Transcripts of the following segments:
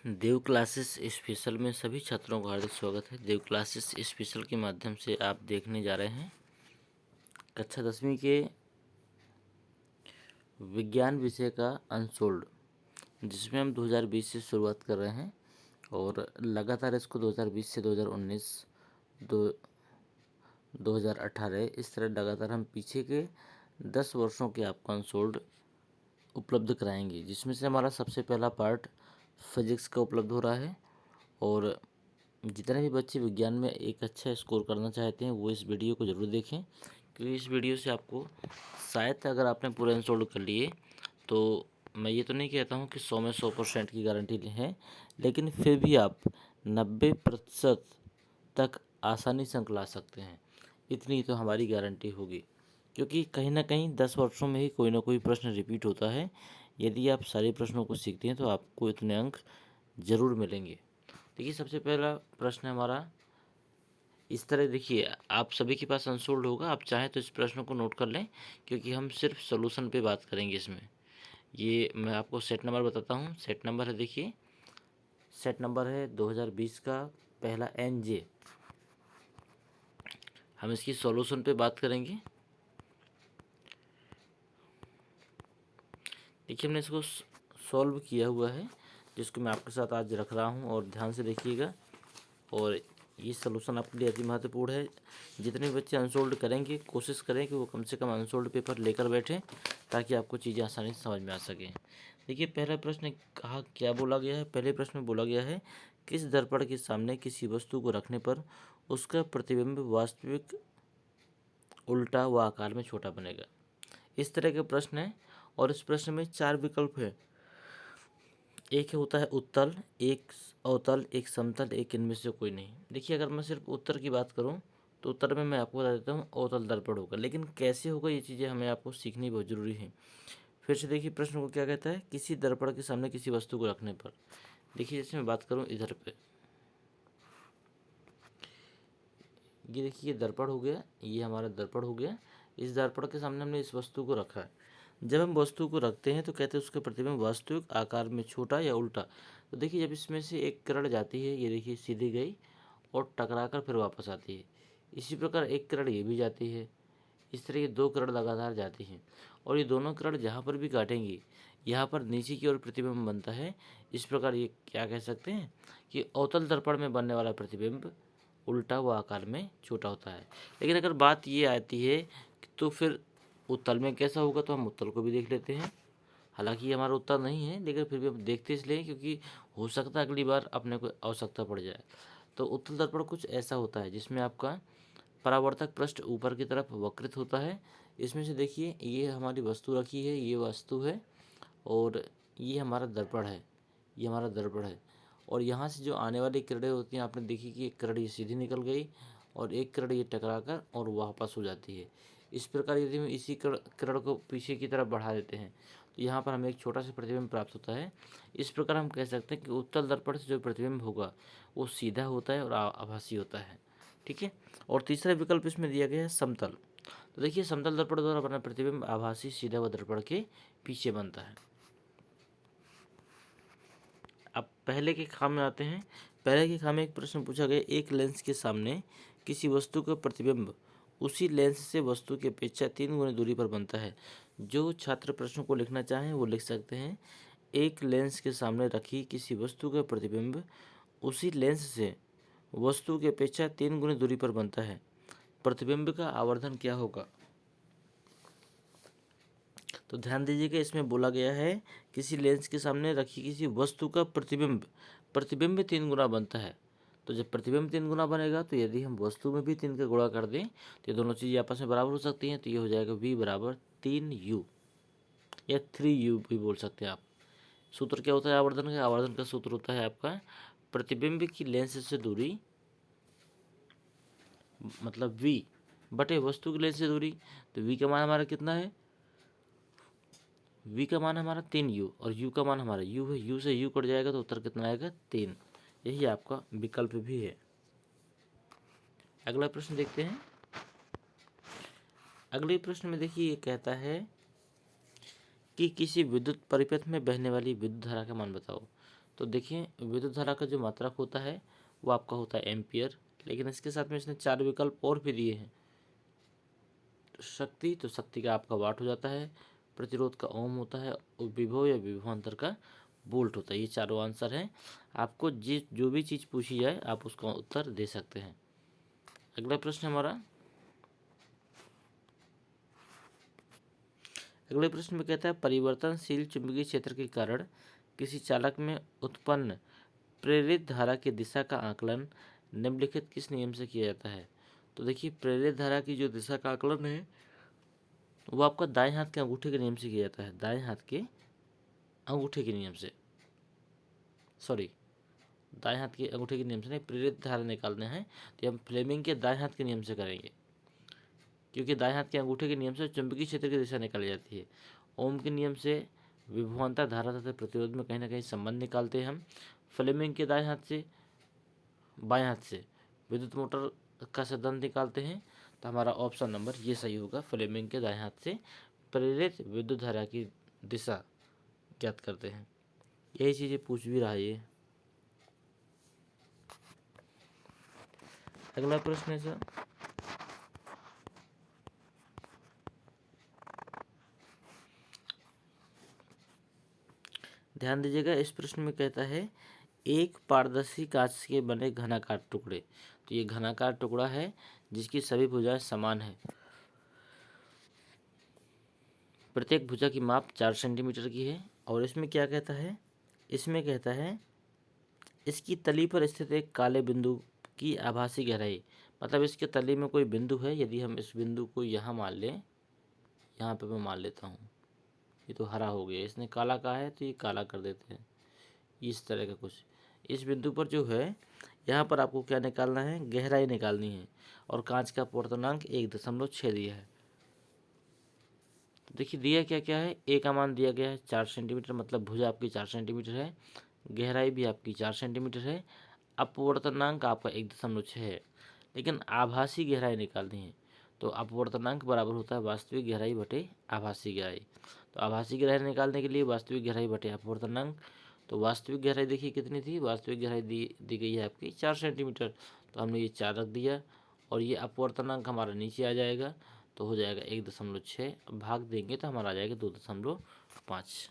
देव classes special में सभी छात्रों का हार्दिक स्वागत है। देव क्लासेस स्पेशल के माध्यम से आप देखने जा रहे हैं कक्षा 10वीं के विज्ञान विषय का अनसोल्ड, जिसमें हम 2020 से शुरुआत कर रहे हैं और लगातार इसको 2020 से 2019 दो 2018 इस तरह लगातार हम पीछे के 10 वर्षों के आपको अनसोल्ड उपलब्ध कराएंगे, जिसमें से हमारा सबसे पहला पार्ट फिजिक्स का उपलब्ध हो रहा है। और जितने भी बच्चे विज्ञान में एक अच्छा स्कोर करना चाहते हैं वो इस वीडियो को ज़रूर देखें, क्योंकि इस वीडियो से आपको शायद अगर आपने पूरे इंस्टॉल कर लिए तो मैं ये तो नहीं कहता हूँ कि 100 में 100% की गारंटी है, लेकिन फिर भी आप 90% तक आसानी से अंक ला सकते हैं। इतनी तो हमारी गारंटी होगी, क्योंकि कहीं ना कहीं 10 वर्षों में ही कोई ना कोई प्रश्न रिपीट होता है। यदि आप सारे प्रश्नों को सीखते हैं तो आपको इतने अंक ज़रूर मिलेंगे। देखिए, सबसे पहला प्रश्न है हमारा इस तरह। देखिए, आप सभी के पास अनसोल्ड होगा, आप चाहें तो इस प्रश्न को नोट कर लें, क्योंकि हम सिर्फ सोल्यूशन पे बात करेंगे इसमें। ये मैं आपको सेट नंबर बताता हूँ। सेट नंबर है, देखिए सेट नंबर है 2020 का पहला NJ। हम इसकी सॉल्यूशन पे बात करेंगे। देखिए, हमने इसको सॉल्व किया हुआ है, जिसको मैं आपके साथ आज रख रहा हूँ, और ध्यान से देखिएगा। और ये सलूशन आपके लिए अति महत्वपूर्ण है। जितने भी बच्चे अनसोल्ड करेंगे, कोशिश करें कि वो कम से कम अनसोल्ड पेपर लेकर बैठें, ताकि आपको चीज़ें आसानी से समझ में आ सकें। देखिए, पहला प्रश्न कहा क्या बोला गया है। पहले प्रश्न में बोला गया है, किस दर्पण के सामने किसी वस्तु को रखने पर उसका प्रतिबिंब वास्तविक उल्टा व आकार में छोटा बनेगा। इस तरह के प्रश्न है, और इस प्रश्न में 4 विकल्प है। एक होता है उत्तल, एक अवतल, एक समतल, एक इनमें से कोई नहीं। देखिए, अगर मैं सिर्फ उत्तर की बात करूं तो उत्तर में मैं आपको बता देता हूं अवतल दर्पण होगा, लेकिन कैसे होगा ये चीज़ें हमें आपको सीखनी बहुत ज़रूरी है। फिर से देखिए, प्रश्न को क्या कहता है, किसी दर्पण के सामने किसी वस्तु को रखने पर। देखिए, जैसे मैं बात करूँ इधर पे, ये देखिए ये दर्पण हो गया, ये हमारा दर्पण हो गया। इस दर्पण के सामने हमने इस वस्तु को रखा है। जब हम वस्तु को रखते हैं तो कहते हैं उसका प्रतिबिंब वास्तविक आकार में छोटा या उल्टा। तो देखिए, जब इसमें से एक किरण जाती है, ये देखिए सीधी गई और टकराकर फिर वापस आती है। इसी प्रकार एक किरण ये भी जाती है। इस तरह ये 2 किरण लगातार जाती हैं, और ये दोनों किरण जहाँ पर भी काटेंगी, यहाँ पर नीचे की ओर प्रतिबिंब बनता है। इस प्रकार ये क्या कह सकते हैं कि अवतल दर्पण में बनने वाला प्रतिबिंब उल्टा व आकार में छोटा होता है। लेकिन अगर बात ये आती है तो फिर उत्तल में कैसा होगा, तो हम उत्तल को भी देख लेते हैं। हालांकि ये हमारा उत्तर नहीं है, लेकिन फिर भी हम देखते इसलिए हैं क्योंकि हो सकता है अगली बार अपने को आवश्यकता पड़ जाए। तो उत्तल दर्पण कुछ ऐसा होता है जिसमें आपका परावर्तक पृष्ठ ऊपर की तरफ वक्रित होता है। इसमें से देखिए, ये हमारी वस्तु रखी है, ये वस्तु है, और ये हमारा दर्पण है, ये हमारा दर्पण है। और यहाँ से जो आने वाली किरणें होती हैं, आपने देखी कि एक किरण ये सीधी निकल गई और एक किरण ये टकराकर और वापस हो जाती है। इस प्रकार यदि हम इसी किरण को पीछे की तरफ बढ़ा देते हैं तो यहाँ पर हमें एक छोटा सा प्रतिबिंब प्राप्त होता है। इस प्रकार हम कह सकते हैं कि उत्तल दर्पण से जो प्रतिबिंब होगा वो सीधा होता है और आभासी होता है। ठीक है। और तीसरा विकल्प इसमें दिया गया है समतल। तो देखिए, समतल दर्पण द्वारा बना प्रतिबिंब आभासी सीधा व दर्पण के पीछे बनता है। अब पहले के खाम में आते हैं। पहले के खाम में एक प्रश्न पूछा गया, एक लेंस के सामने किसी वस्तु का प्रतिबिंब उसी लेंस से वस्तु की अपेक्षा 3 गुना दूरी पर बनता है। जो छात्र प्रश्न को लिखना चाहें वो लिख सकते हैं। एक लेंस के सामने रखी किसी वस्तु का प्रतिबिंब उसी लेंस से वस्तु की अपेक्षा 3 गुनी दूरी पर बनता है। प्रतिबिंब का आवर्धन क्या होगा। तो ध्यान दीजिएगा, इसमें बोला गया है किसी लेंस के सामने रखी किसी वस्तु का प्रतिबिंब, प्रतिबिंब 3 गुना बनता है। तो जब प्रतिबिंब 3 गुना बनेगा तो यदि हम वस्तु में भी 3 का गुणा कर दें तो ये दोनों चीज़ें आपस में बराबर हो सकती हैं। तो ये हो जाएगा V बराबर 3U या 3U भी बोल सकते हैं आप। सूत्र क्या होता है आवर्धन का। आवर्धन का सूत्र होता है आपका प्रतिबिंब की लेंस से दूरी, मतलब V बटे वस्तु की लेंस से दूरी। तो V का मान हमारा कितना है, V का मान हमारा 3U, और U का मान हमारा U है। U से U कट जाएगा तो उत्तर कितना आएगा 3। यही आपका विकल्प भी है। अगला प्रश्न देखते हैं। अगले प्रश्न में देखिए, ये कहता है कि किसी विद्युत परिपथ में बहने वाली विद्युत धारा का मान बताओ। तो देखिए विद्युत धारा का जो मात्रक होता है वो आपका होता है एम्पियर, लेकिन इसके साथ में इसने 4 विकल्प और भी दिए हैं। शक्ति, तो शक्ति का आपका वाट हो जाता है, प्रतिरोध का ओम होता है, और विभव या विभवांतर का वोल्ट होता है। ये चारों आंसर हैं। आपको जो भी चीज़ पूछी जाए आप उसका उत्तर दे सकते हैं। अगला प्रश्न हमारा, अगले प्रश्न में कहता है परिवर्तनशील चुंबकीय क्षेत्र के कारण किसी चालक में उत्पन्न प्रेरित धारा की दिशा का आकलन निम्नलिखित किस नियम से किया जाता है। तो देखिए प्रेरित धारा की जो दिशा का आकलन है वो आपका दाएं हाथ के अंगूठे के नियम से किया जाता है। दाएं हाथ के अंगूठे के नियम से, सॉरी, दाएं हाथ के अंगूठे के नियम से नहीं, प्रेरित धारा निकालने हैं तो हम फ्लेमिंग के दाएं हाथ के नियम से करेंगे, क्योंकि दाएं हाथ के अंगूठे के नियम से चुंबकीय क्षेत्र की दिशा निकाली जाती है। ओम के नियम से विभवांतर धारा तथा प्रतिरोध में कहीं ना कहीं संबंध निकालते हैं हम। फ्लेमिंग के दाएं हाथ से, बाएं हाथ से विद्युत मोटर का सिद्धांत निकालते हैं। तो हमारा ऑप्शन नंबर ये सही होगा, फ्लेमिंग के दाएं हाथ से प्रेरित विद्युत धारा की दिशा ज्ञात करते हैं। यही चीज़ें पूछ भी रहा है ये। अगला प्रश्न है सर, ध्यान दीजिएगा। इस प्रश्न में कहता है एक पारदर्शी कांच के बने घनाकार टुकड़े, तो ये घनाकार टुकड़ा है जिसकी सभी भुजाएं समान है। प्रत्येक भुजा की माप 4 सेंटीमीटर की है। और इसमें क्या कहता है, इसमें कहता है इसकी तली पर स्थित एक काले बिंदु की आभासी गहराई, मतलब इसके तली में कोई बिंदु है। यदि हम इस बिंदु को यहाँ मान लें, यहाँ पे मैं मान लेता हूँ, ये तो हरा हो गया, इसने काला कहा है तो ये काला कर देते हैं, इस तरह का कुछ। इस बिंदु पर जो है यहाँ पर आपको क्या निकालना है, गहराई निकालनी है। और कांच का अपवर्तनांक 1.6 दिया है। देखिए दिया क्या क्या है, ए का मान दिया गया है 4 सेंटीमीटर, मतलब भुजा आपकी 4 सेंटीमीटर है, गहराई भी आपकी 4 सेंटीमीटर है, अपवर्तनांक आपका 1.6 है। लेकिन आभासी गहराई निकालनी है, तो अपवर्तनांक बराबर होता है वास्तविक गहराई बटे आभासी गहराई। तो आभासी गहराई निकालने के लिए वास्तविक गहराई बटे अपवर्तनांक, तो वास्तविक गहराई देखिए कितनी थी, वास्तविक गहराई दी गई है आपकी 4 सेंटीमीटर, तो हमने ये 4 रख दिया। और ये अपवर्तनांक हमारा नीचे आ जाएगा, तो हो जाएगा 1.6, भाग देंगे तो हमारा आ जाएगा 2.5।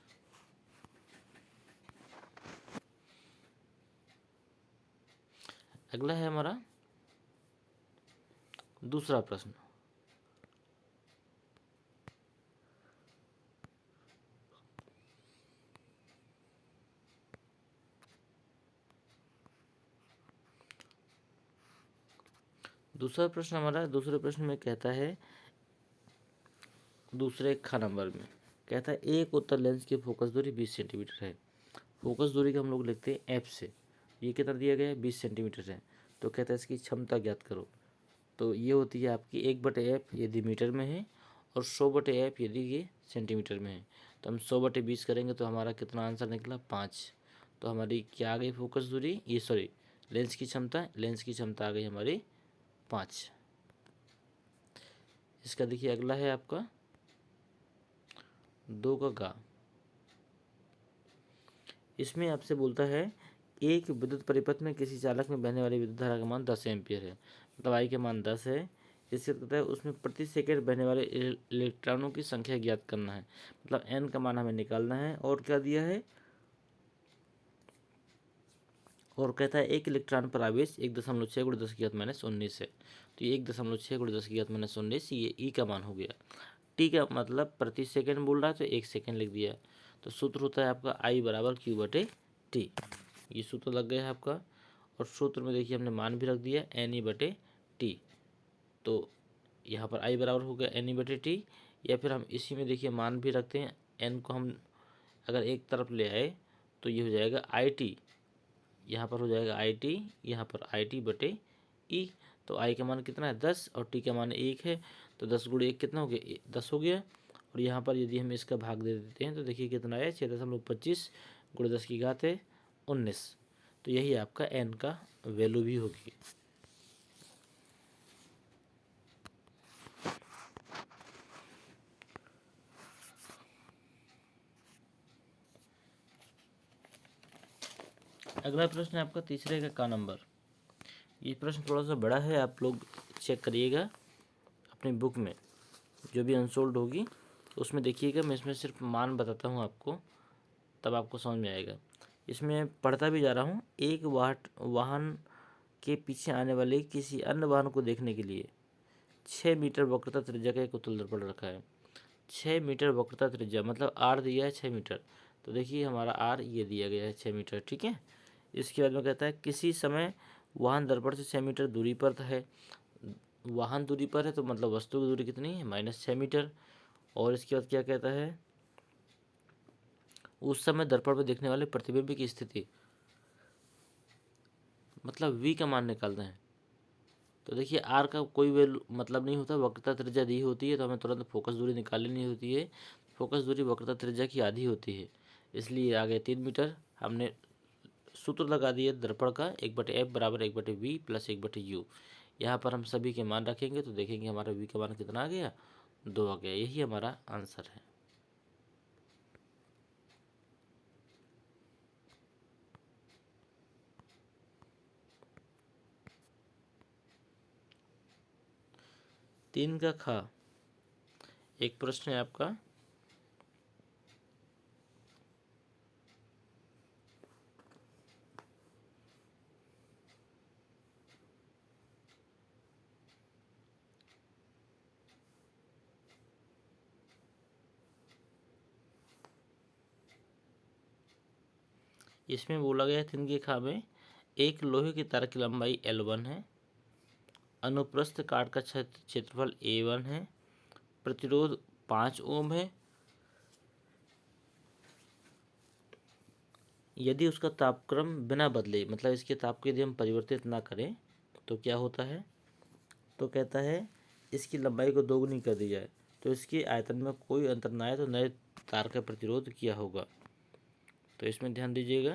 अगला है हमारा दूसरा प्रश्न। दूसरा प्रश्न हमारा, दूसरे प्रश्न में कहता है, दूसरे ख नंबर में कहता है एक उत्तर लेंस की फोकस दूरी 20 सेंटीमीटर है। फोकस दूरी का हम लोग लिखते हैं एफ से। ये कितना दिया गया है, 20 सेंटीमीटर है। तो कहता है इसकी क्षमता ज्ञात करो। तो ये होती है आपकी 1/f यदि मीटर में है, और 100/f यदि ये सेंटीमीटर में है। तो हम 100/20 करेंगे तो हमारा कितना आंसर निकला, 5। तो हमारी क्या आ गई फोकस दूरी, ये सॉरी लेंस की क्षमता, लेंस की क्षमता आ गई हमारी 5। इसका देखिए अगला है आपका 2 का गा। इसमें आपसे बोलता है एक विद्युत परिपथ में किसी चालक में बहने वाली विद्युत धारा का मान 10 एम्पियर है, मतलब आई का मान 10 है। इससे कहता है उसमें प्रति सेकंड बहने वाले इलेक्ट्रॉनों की संख्या ज्ञात करना है, मतलब एन का मान हमें निकालना है। और क्या दिया है, और कहता है एक इलेक्ट्रॉन पर आवेश 1.6 × 10⁻19 है। तो ये 1.6 × 10⁻19 ये ई का मान हो गया। टी का मतलब प्रति सेकंड बोल रहा है तो 1 सेकंड लिख दिया। तो सूत्र होता है आपका आई बराबर Q/T। ये सूत्र लग गया है आपका। और सूत्र में देखिए हमने मान भी रख दिया NE/T। तो यहाँ पर आई बराबर हो गया NE/T, या फिर हम इसी में देखिए मान भी रखते हैं, एन को हम अगर एक तरफ ले आए तो ये हो जाएगा IT, यहाँ पर हो जाएगा IT, यहाँ पर IT/E। तो आई का मान कितना है 10 और टी का मान 1 है, तो 10 × 1 कितना हो गया, 10 हो गया। और यहाँ पर यदि हम इसका भाग दे देते हैं तो देखिए कितना आया, 6.25 × 10⁻19। तो यही आपका एन का वैल्यू भी होगी। अगला प्रश्न है आपका तीसरे का नंबर। ये प्रश्न थोड़ा सा बड़ा है, आप लोग चेक करिएगा अपनी बुक में जो भी अनसोल्ड होगी उसमें देखिएगा। मैं इसमें सिर्फ मान बताता हूँ आपको, तब आपको समझ में आएगा। इसमें पढ़ता भी जा रहा हूँ। एक वाहन के पीछे आने वाले किसी अन्य वाहन को देखने के लिए 6 मीटर वक्रता त्रिज्या का एक उत्तल दर्पण रखा है। 6 मीटर वक्रता त्रिज्या मतलब आर दिया है 6 मीटर, तो देखिए हमारा आर ये दिया गया है 6 मीटर, ठीक है। इसके बाद में कहता है किसी समय वाहन दर्पण से 6 मीटर दूरी पर है। वाहन दूरी पर है तो मतलब वस्तु की दूरी कितनी है, -6 मीटर। और इसके बाद क्या कहता है, उस समय दर्पण में देखने वाले प्रतिबिंब की स्थिति, मतलब वी का मान निकालना है। तो देखिए आर का कोई वैल्यू मतलब नहीं होता, वक्रता त्रिज्या दी होती है तो हमें तुरंत फोकस दूरी निकाल लेनी होती है। फोकस दूरी वक्रता त्रिज्या की आधी होती है, इसलिए आ गए 3 मीटर। हमने सूत्र लगा दिए दर्पण का, 1/f बराबर 1/v प्लस 1/u। यहाँ पर हम सभी के मान रखेंगे तो देखेंगे हमारा v का मान कितना आ गया, 2 आ गया। यही हमारा आंसर है। तीन का खा एक प्रश्न है आपका। इसमें बोला गया है तीन के खा में एक लोहे की तार की लंबाई L1 है, अनुप्रस्थ काट का क्षेत्रफल A1 है, प्रतिरोध 5 ओम है। यदि उसका तापक्रम बिना बदले मतलब इसके ताप को यदि हम परिवर्तित ना करें तो क्या होता है, तो कहता है इसकी लंबाई को दोगुनी कर दी जाए तो इसके आयतन में कोई अंतर ना आए तो नए तार का प्रतिरोध क्या होगा। तो इसमें ध्यान दीजिएगा,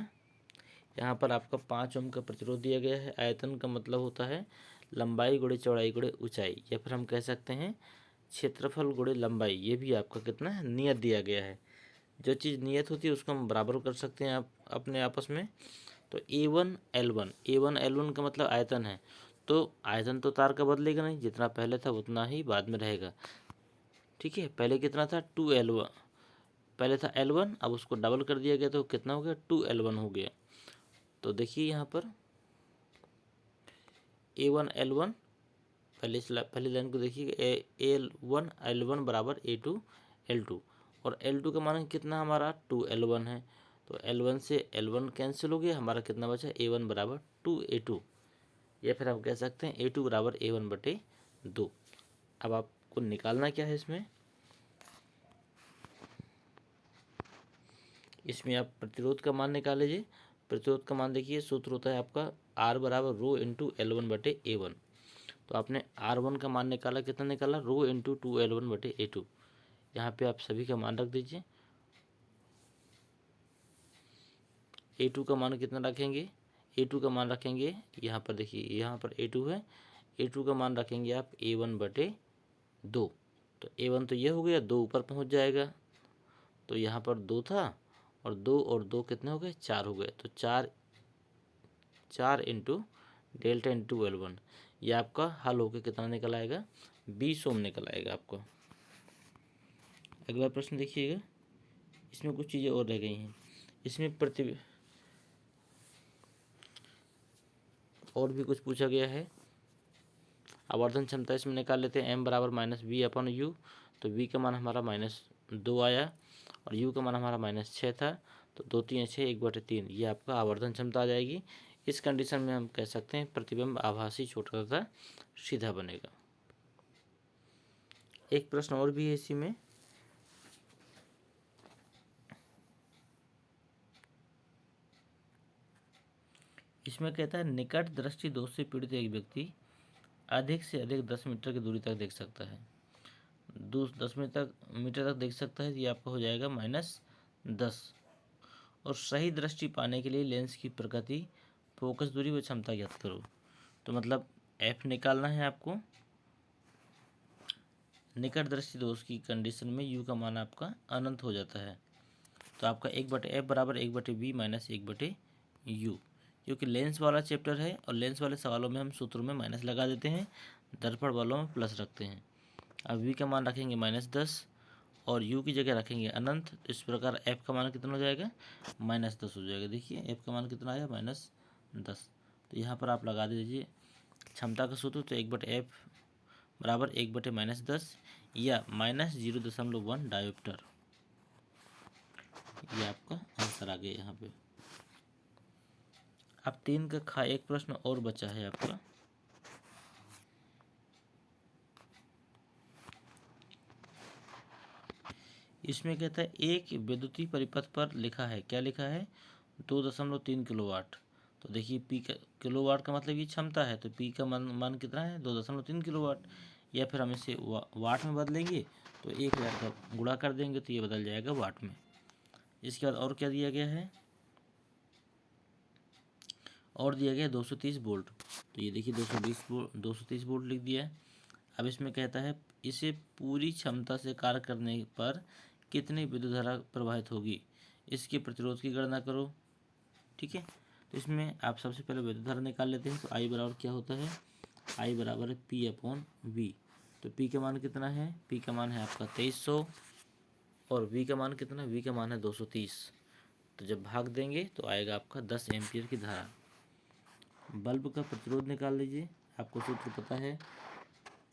यहाँ पर आपका 5 ओम का प्रतिरोध दिया गया है। आयतन का मतलब होता है लंबाई गुणे चौड़ाई गुणे ऊंचाई, या फिर हम कह सकते हैं क्षेत्रफल गुणे लंबाई। ये भी आपका कितना है, नियत दिया गया है। जो चीज़ नियत होती है उसको हम बराबर कर सकते हैं आप अपने आपस में। तो A1 L1 का मतलब आयतन है, तो आयतन तो तार का बदलेगा नहीं, जितना पहले था उतना ही बाद में रहेगा, ठीक है। पहले कितना था 2L1, पहले था L1, अब उसको डबल कर दिया गया तो कितना हो गया 2L1 हो गया। तो देखिए यहाँ पर A1L1, पहली लाइन को देखिए, A1L1 बराबर A2L2, और L2 का मान कितना हमारा 2L1 है, तो L1 से L1 कैंसिल हो गया, हमारा कितना बचा A1 बराबर 2A2, या फिर हम कह सकते हैं A2 बराबर A1/2। अब आपको निकालना क्या है, इसमें आप प्रतिरोध का मान निकाल लीजिए। प्रतिरोध का मान देखिए, सूत्र होता है आपका R बराबर रो इंटू L1/A1। तो आपने R1 का मान निकाला, कितना निकाला, रो इंटू 2L1/A2। यहाँ पे आप सभी का मान रख दीजिए। A2 का मान कितना रखेंगे, A2 का मान रखेंगे यहाँ पर, देखिए यहाँ पर A2 है, A2 का मान रखेंगे आप A1/2। तो A1 तो ये हो गया, 2 ऊपर पहुँच जाएगा, तो यहाँ पर 2 था और 2 और 2 कितने हो गए, 4 हो गए। तो 4 इंटू डेल्टा इंटू L1, ये आपका हल होकर कितना निकल आएगा, 20 ओम निकल आएगा आपको। अगला प्रश्न देखिएगा, इसमें कुछ चीज़ें और रह गई हैं। इसमें और भी कुछ पूछा गया है। आवर्धन क्षमता इसमें निकाल लेते हैं, m बराबर -v/u। तो v का मान हमारा -2 आया और u का मान हमारा -6 था, तो 2 3 6 1/3, ये आपका आवर्धन क्षमता आ जाएगी। इस कंडीशन में हम कह सकते हैं प्रतिबिंब आभासी छोटा तथा सीधा बनेगा। एक प्रश्न और भी है इसी में, इसमें कहता है निकट दृष्टि दोष से पीड़ित एक व्यक्ति अधिक से अधिक 10 मीटर की दूरी तक देख सकता है। 10 मीटर तक देख सकता है, ये आपका हो जाएगा -10। और सही दृष्टि पाने के लिए लेंस की प्रकृति, फोकस दूरी व क्षमता ज्ञात करो। तो मतलब f निकालना है आपको। निकट दृष्टि दोष की कंडीशन में u का मान आपका अनंत हो जाता है, तो आपका 1/f बराबर 1/v माइनस 1/u। क्योंकि लेंस वाला चैप्टर है और लेंस वाले सवालों में हम सूत्रों में माइनस लगा देते हैं, दर्पण वालों में प्लस रखते हैं। अब v का मान रखेंगे -10 और u की जगह रखेंगे अनंत। इस प्रकार f का मान कितना हो जाएगा, -10 हो जाएगा। देखिए f का मान कितना आया, -10। तो यहाँ पर आप लगा दीजिए क्षमता का सूत्र, तो 1/f बराबर 1/-10 या -0.1 डायोप्टर। ये आपका आंसर आ गया यहाँ पे। अब 3 का खा एक प्रश्न और बचा है आपका। इसमें कहता है एक विद्युतीय परिपथ पर लिखा है, क्या लिखा है, 2.3 किलोवाट। तो देखिए पी का किलोवाट का मतलब ये क्षमता है, तो पी का मान कितना है, 2.3 किलोवाट। या फिर हम इसे वाट में बदलेंगे तो 1000 का गुणा कर देंगे तो ये बदल जाएगा वाट में। इसके बाद और क्या दिया गया है, और दिया गया है 230 वोल्ट। तो ये देखिए 230 वोल्ट लिख दिया है। अब इसमें कहता है इसे पूरी क्षमता से कार्य करने पर कितनी विद्युत धारा प्रवाहित होगी, इसके प्रतिरोध की गणना करो। ठीक है, तो इसमें आप सबसे पहले विद्युत धारा निकाल लेते हैं। तो I बराबर क्या होता है, I बराबर है P/V। तो P का मान कितना है, P का मान है आपका 2300 और V का मान कितना है, V का मान है 230। तो जब भाग देंगे तो आएगा आपका 10 एम्पियर की धारा। बल्ब का प्रतिरोध निकाल लीजिए, आपको सूत्र पता है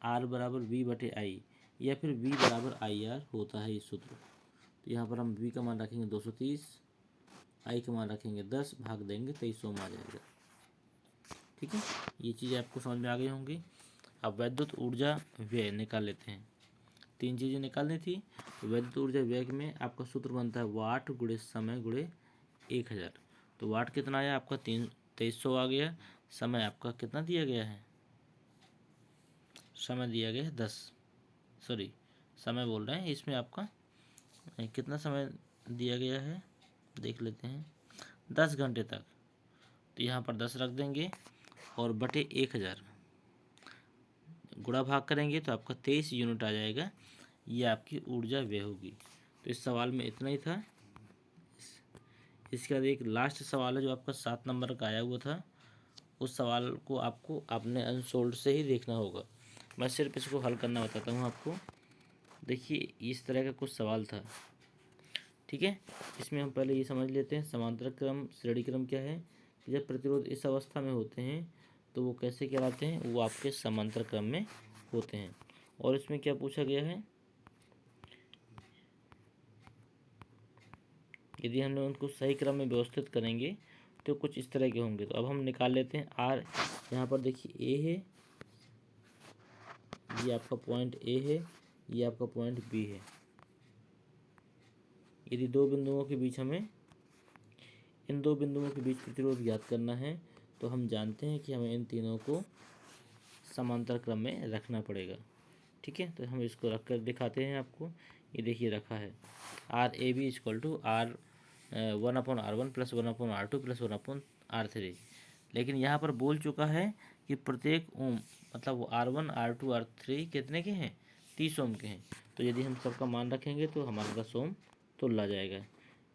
R बराबर V/I या फिर V बराबर IR होता है इस सूत्र। तो यहाँ पर हम V का मान रखेंगे 230, I का मान रखेंगे 10, भाग देंगे 2300 में आ जाएगा। ठीक है, ये चीज़ें आपको समझ में आ गई होंगी। अब वैद्युत ऊर्जा व्यय निकाल लेते हैं। 3 चीज़ें निकालनी थी। वैद्युत ऊर्जा व्यय में आपका सूत्र बनता है वाट गुणे समय गुणे 1000। तो वाट कितना आया आपका 2300 आ गया। समय आपका कितना दिया गया है, समय दिया गया है 10, सॉरी समय बोल रहे हैं, इसमें आपका कितना समय दिया गया है देख लेते हैं, 10 घंटे तक। तो यहाँ पर 10 रख देंगे और बटे 1000 गुणा भाग करेंगे तो आपका 23 यूनिट आ जाएगा। ये आपकी ऊर्जा व्यय होगी। तो इस सवाल में इतना ही था। इसके बाद एक लास्ट सवाल है जो आपका 7 नंबर का आया हुआ था। उस सवाल को आपको अपने अनसोल्ड से ही देखना होगा। मैं सिर्फ इसको हल करना बताता हूँ आपको। देखिए इस तरह का कुछ सवाल था। ठीक है, इसमें हम पहले ये समझ लेते हैं समांतर क्रम श्रेणी क्रम क्या है। जब प्रतिरोध इस अवस्था में होते हैं तो वो कैसे कहलाते हैं, वो आपके समांतर क्रम में होते हैं। और इसमें क्या पूछा गया है, यदि हमने उनको सही क्रम में व्यवस्थित करेंगे तो कुछ इस तरह के होंगे। तो अब हम निकाल लेते हैं आर। यहाँ पर देखिए ए है, ये आपका पॉइंट ए है, ये आपका पॉइंट बी है। यदि दो बिंदुओं के बीच हमें इन दो बिंदुओं के बीच प्रतिरोध ज्ञात करना है तो हम जानते हैं कि हमें इन तीनों को समांतर क्रम में रखना पड़ेगा। ठीक है, तो हम इसको रख कर दिखाते हैं आपको। ये देखिए रखा है RAB = R 1/R1 + 1/R2 + 1/R3। लेकिन यहाँ पर बोल चुका है कि प्रत्येक ओम मतलब वो R1 R2 R3 कितने के हैं, 30 ओम के हैं। तो यदि हम सबका मान रखेंगे तो हमारा 10 ओम तुल आ जाएगा।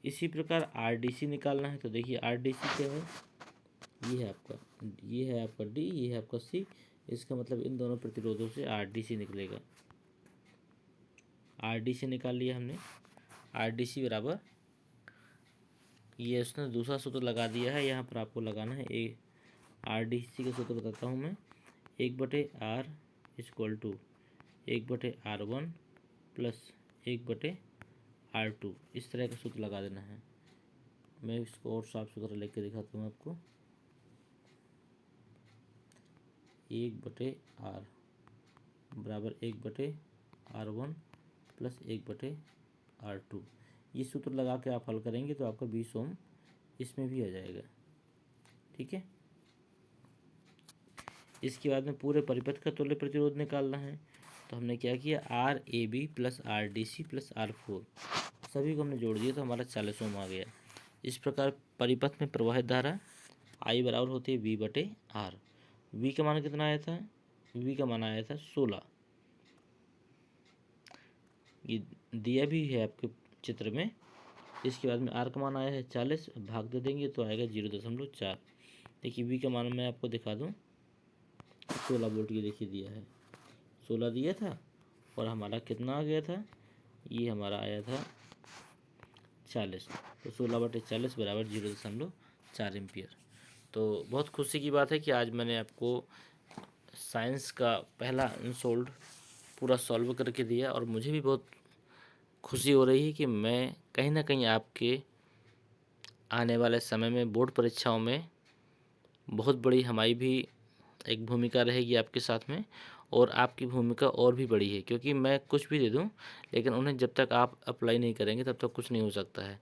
इसी प्रकार RDC निकालना है। तो देखिए RDC क्या है, ये है आपका D, ये है आपका C। इसका मतलब इन दोनों प्रतिरोधों से RDC निकलेगा। RDC निकाल लिया हमने। RDC बराबर, ये उसने दूसरा सूत्र लगा दिया है, यहाँ पर आपको लगाना है RDC का सूत्र बताता हूँ मैं। 1/R = 1/R1 + 1/R2। इस तरह का सूत्र लगा देना है। मैं इसको और साफ सुथरा लिख के दिखाता हूँ आपको। 1/R बराबर 1/R1 + 1/R2। ये सूत्र लगा के आप हल करेंगे तो आपका 20 ओम इसमें भी आ जाएगा। ठीक है, इसके बाद में पूरे परिपथ का तुल्य प्रतिरोध निकालना है। तो हमने क्या किया, RAB + RDC + R4 सभी को हमने जोड़ दिया तो हमारा 40 ओम आ गया। इस प्रकार परिपथ में प्रवाहित धारा I बराबर होती है V/R। V का मान कितना आया था, V का मान आया था 16। ये दिया भी है आपके चित्र में। इसके बाद में R का मान आया है 40, भाग दे देंगे तो आएगा 0.4। देखिए V का मान मैं आपको दिखा दूँ, 16 वोल्ट ये देखिए दिया है, 16 दिया था और हमारा कितना आ गया था, ये हमारा आया था 40। तो 16/40 बराबर 0.4 एम्पियर। तो बहुत खुशी की बात है कि आज मैंने आपको साइंस का पहला अनसोल्ड पूरा सॉल्व करके दिया, और मुझे भी बहुत खुशी हो रही है कि मैं कहीं ना कहीं आपके आने वाले समय में बोर्ड परीक्षाओं में बहुत बड़ी हमारी भी एक भूमिका रहेगी आपके साथ में, और आपकी भूमिका और भी बड़ी है, क्योंकि मैं कुछ भी दे दूं लेकिन उन्हें जब तक आप अप्लाई नहीं करेंगे तब तक कुछ नहीं हो सकता है।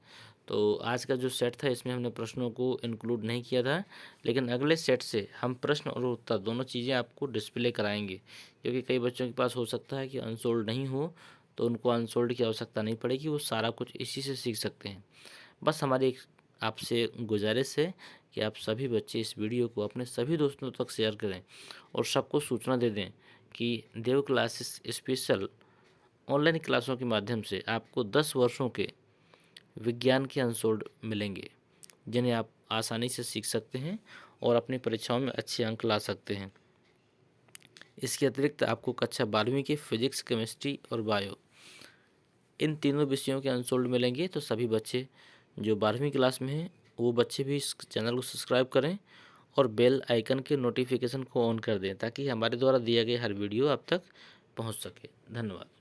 तो आज का जो सेट था इसमें हमने प्रश्नों को इंक्लूड नहीं किया था, लेकिन अगले सेट से हम प्रश्न और उत्तर दोनों चीज़ें आपको डिस्प्ले कराएंगे, क्योंकि कई बच्चों के पास हो सकता है कि अनसोल्ड नहीं हो, तो उनको अनसोल्ड की आवश्यकता नहीं पड़ेगी, वो सारा कुछ इसी से सीख सकते हैं। बस हमारी एक आपसे गुजारिश है कि आप सभी बच्चे इस वीडियो को अपने सभी दोस्तों तक शेयर करें और सबको सूचना दे दें कि देव क्लासेस स्पेशल ऑनलाइन क्लासों के माध्यम से आपको 10 वर्षों के विज्ञान के अनसोल्ड मिलेंगे, जिन्हें आप आसानी से सीख सकते हैं और अपनी परीक्षाओं में अच्छे अंक ला सकते हैं। इसके अतिरिक्त आपको कक्षा 12वीं के फिजिक्स, केमिस्ट्री और बायो, इन तीनों विषयों के अनसोल्ड मिलेंगे। तो सभी बच्चे जो 12वीं क्लास में हैं वो बच्चे भी इस चैनल को सब्सक्राइब करें और बेल आइकन के नोटिफिकेशन को ऑन कर दें, ताकि हमारे द्वारा दिया गया हर वीडियो आप तक पहुंच सके। धन्यवाद।